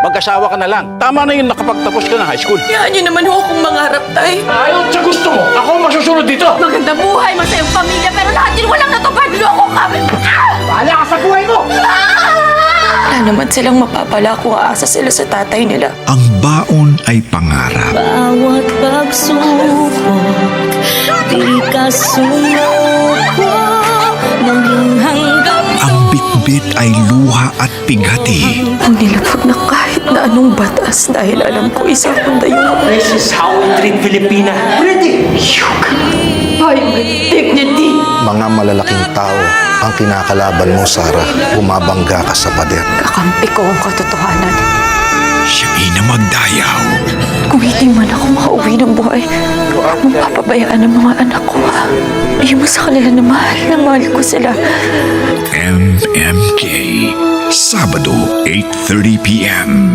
Mag-asawa ka na lang. Tama na yun, nakapagtapos ka ng high school. Hayaan niyo naman ho akong mangarap, tay. Ayaw sa gusto mo. Ako ang masusunod dito. Magandang buhay, masayang pamilya, pero lahat yun walang natupad. Loko ka! Bahala ka sa buhay mo! Wala naman silang mapapala kung aasa sila sa tatay nila. Ang baon ay pangarap. Bawat pagsubok, di ka sumuko, maging hanggang Ang bitbit ay luha at pighati. Ang nilapag na kahit na anong batas dahil alam ko isa akong dayo. This is how we treat Filipina. Ready? By my dignity. Mga malalaking tao ang kinakalaban mo, Sarah. Bumabangga ka sa pader. Kakampi ko ang katotohanan. Siya'y na magdayaw. Kung hindi man ako makauwi ng buhay, mapapabayaan ang mga anak ko. Hindi mo sa kanila na mahal ko sila. MMK Sabado 8:30 p.m.